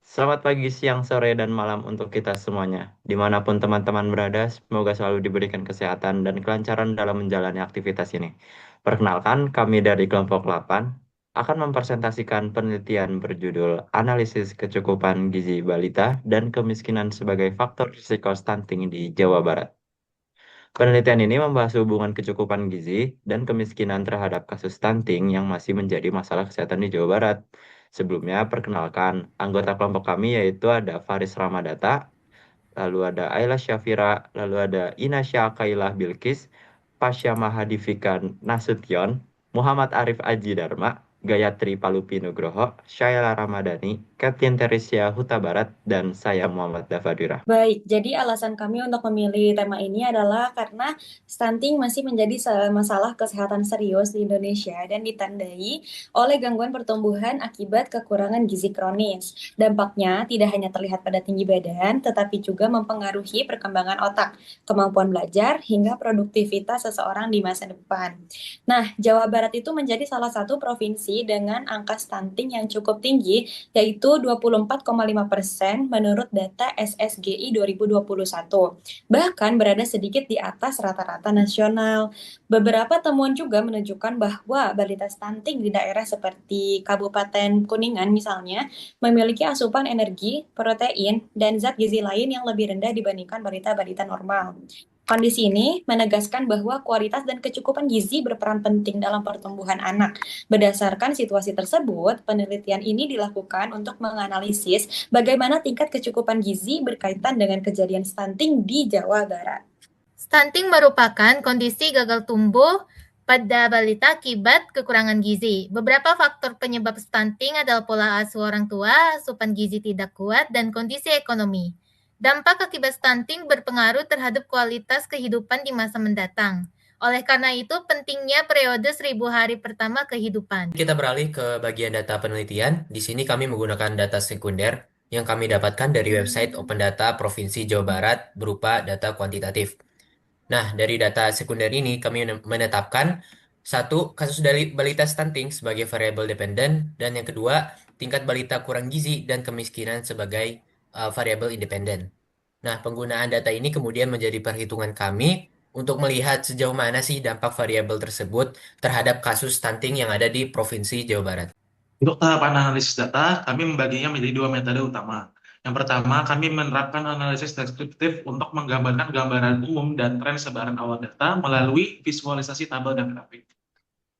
Selamat pagi, siang, sore, dan malam untuk kita semuanya. Dimanapun teman-teman berada, semoga selalu diberikan kesehatan dan kelancaran dalam menjalani aktivitas ini. Perkenalkan, kami dari kelompok 8 akan mempresentasikan penelitian berjudul Analisis Kecukupan Gizi Balita dan Kemiskinan sebagai Faktor Risiko Stunting di Jawa Barat. Penelitian ini membahas hubungan kecukupan gizi dan kemiskinan terhadap kasus stunting yang masih menjadi masalah kesehatan di Jawa Barat. Sebelumnya, perkenalkan, anggota kelompok kami yaitu ada Faris Ramadata, lalu ada Ayla Syafira, lalu ada Inasya Kailah Bilkis, Pasya Mahadifikan Nasution, Muhammad Arif Aji Dharma, Gayatri Palupi Nugroho, Syaila Ramadhani, Kathleen Teresia Huta Barat, dan saya Muhammad Dafadira. Baik, jadi alasan kami untuk memilih tema ini adalah karena stunting masih menjadi masalah kesehatan serius di Indonesia dan ditandai oleh gangguan pertumbuhan akibat kekurangan gizi kronis. Dampaknya tidak hanya terlihat pada tinggi badan, tetapi juga mempengaruhi perkembangan otak, kemampuan belajar, hingga produktivitas seseorang di masa depan. Nah, Jawa Barat itu menjadi salah satu provinsi dengan angka stunting yang cukup tinggi, yaitu 24,5% menurut data SSGI 2021. Bahkan berada sedikit di atas rata-rata nasional. Beberapa temuan juga menunjukkan bahwa balita stunting di daerah seperti Kabupaten Kuningan misalnya memiliki asupan energi, protein, dan zat gizi lain yang lebih rendah dibandingkan balita-balita normal. Kondisi ini menegaskan bahwa kualitas dan kecukupan gizi berperan penting dalam pertumbuhan anak. Berdasarkan situasi tersebut, penelitian ini dilakukan untuk menganalisis bagaimana tingkat kecukupan gizi berkaitan dengan kejadian stunting di Jawa Barat. Stunting merupakan kondisi gagal tumbuh pada balita akibat kekurangan gizi. Beberapa faktor penyebab stunting adalah pola asuh orang tua, asupan gizi tidak kuat, dan kondisi ekonomi. Dampak akibat stunting berpengaruh terhadap kualitas kehidupan di masa mendatang. Oleh karena itu, pentingnya periode 1000 hari pertama kehidupan. Kita beralih ke bagian data penelitian. Di sini kami menggunakan data sekunder yang kami dapatkan dari website Open Data Provinsi Jawa Barat berupa data kuantitatif. Nah, dari data sekunder ini kami menetapkan satu, kasus dari balita stunting sebagai variabel dependen, dan yang kedua, tingkat balita kurang gizi dan kemiskinan sebagai variabel independen. Nah, penggunaan data ini kemudian menjadi perhitungan kami untuk melihat sejauh mana sih dampak variabel tersebut terhadap kasus stunting yang ada di Provinsi Jawa Barat. Untuk tahapan analisis data, kami membaginya menjadi dua metode utama. Yang pertama, kami menerapkan analisis deskriptif untuk menggambarkan gambaran umum dan tren sebaran awal data melalui visualisasi tabel dan grafik.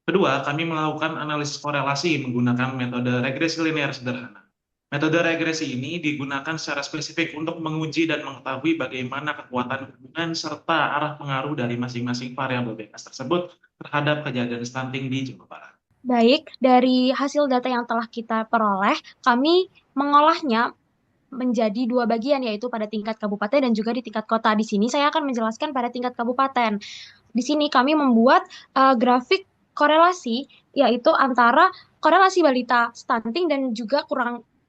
Kedua, kami melakukan analisis korelasi menggunakan metode regresi linear sederhana. Metode regresi ini digunakan secara spesifik untuk menguji dan mengetahui bagaimana kekuatan hubungan serta arah pengaruh dari masing-masing variabel bebas tersebut terhadap kejadian stunting di Jawa Barat. Baik, dari hasil data yang telah kita peroleh, kami mengolahnya menjadi dua bagian, yaitu pada tingkat kabupaten dan juga di tingkat kota. Di sini saya akan menjelaskan pada tingkat kabupaten. Di sini kami membuat grafik korelasi, yaitu antara korelasi balita stunting dan juga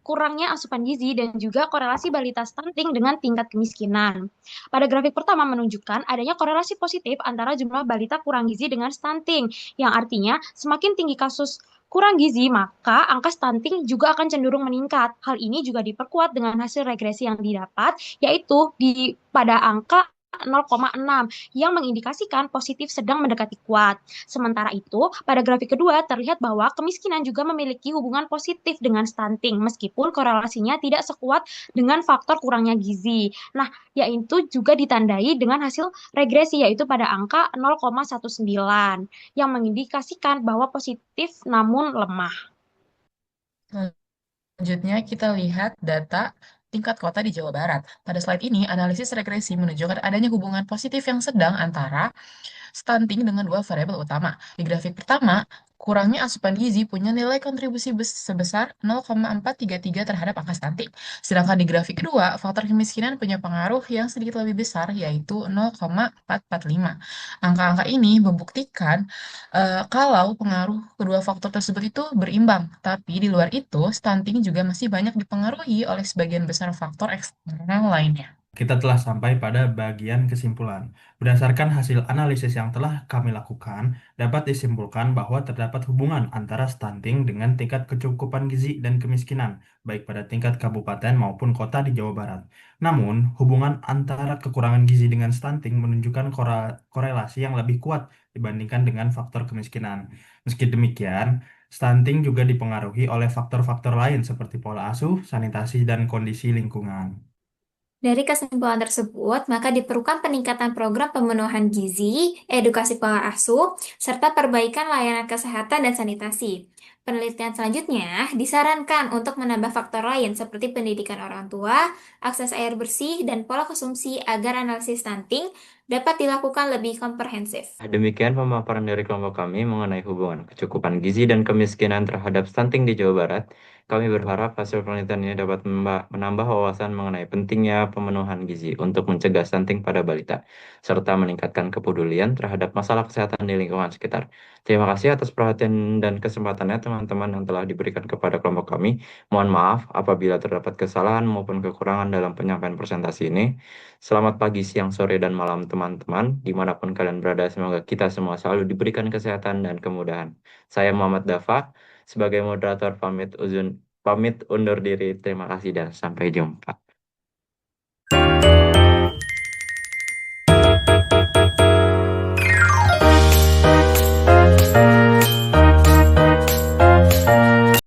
kurangnya asupan gizi dan juga korelasi balita stunting dengan tingkat kemiskinan. Pada grafik pertama menunjukkan adanya korelasi positif antara jumlah balita kurang gizi dengan stunting, yang artinya semakin tinggi kasus kurang gizi, maka angka stunting juga akan cenderung meningkat. Hal ini juga diperkuat dengan hasil regresi yang didapat, yaitu pada angka 0,6 yang mengindikasikan positif sedang mendekati kuat. Sementara itu, pada grafik kedua terlihat bahwa kemiskinan juga memiliki hubungan positif dengan stunting meskipun korelasinya tidak sekuat dengan faktor kurangnya gizi. Nah, yaitu juga ditandai dengan hasil regresi yaitu pada angka 0,19 yang mengindikasikan bahwa positif namun lemah. Selanjutnya kita lihat data tingkat kota di Jawa Barat. Pada slide ini, analisis regresi menunjukkan adanya hubungan positif yang sedang antara stunting dengan dua variabel utama. Di grafik pertama, kurangnya asupan gizi punya nilai kontribusi sebesar 0,433 terhadap angka stunting. Sedangkan di grafik kedua, faktor kemiskinan punya pengaruh yang sedikit lebih besar, yaitu 0,445. Angka-angka ini membuktikan kalau pengaruh kedua faktor tersebut itu berimbang. Tapi di luar itu, stunting juga masih banyak dipengaruhi oleh sebagian besar faktor eksternal lainnya. Kita telah sampai pada bagian kesimpulan. Berdasarkan hasil analisis yang telah kami lakukan, dapat disimpulkan bahwa terdapat hubungan antara stunting dengan tingkat kecukupan gizi dan kemiskinan, baik pada tingkat kabupaten maupun kota di Jawa Barat. Namun, hubungan antara kekurangan gizi dengan stunting menunjukkan korelasi yang lebih kuat dibandingkan dengan faktor kemiskinan. Meski demikian, stunting juga dipengaruhi oleh faktor-faktor lain seperti pola asuh, sanitasi, dan kondisi lingkungan. Dari kesimpulan tersebut, maka diperlukan peningkatan program pemenuhan gizi, edukasi pola asuh, serta perbaikan layanan kesehatan dan sanitasi. Penelitian selanjutnya disarankan untuk menambah faktor lain seperti pendidikan orang tua, akses air bersih, dan pola konsumsi agar analisis stunting dapat dilakukan lebih komprehensif. Demikian pemaparan dari kelompok kami mengenai hubungan kecukupan gizi dan kemiskinan terhadap stunting di Jawa Barat. Kami berharap hasil penelitian ini dapat menambah wawasan mengenai pentingnya pemenuhan gizi untuk mencegah stunting pada balita, serta meningkatkan kepedulian terhadap masalah kesehatan di lingkungan sekitar. Terima kasih atas perhatian dan kesempatannya teman-teman yang telah diberikan kepada kelompok kami. Mohon maaf apabila terdapat kesalahan maupun kekurangan dalam penyampaian presentasi ini. Selamat pagi, siang, sore, dan malam teman-teman, dimanapun kalian berada. Semoga kita semua selalu diberikan kesehatan dan kemudahan. Saya Muhammad Dafa, sebagai moderator pamit undur diri. Terima kasih dan sampai jumpa.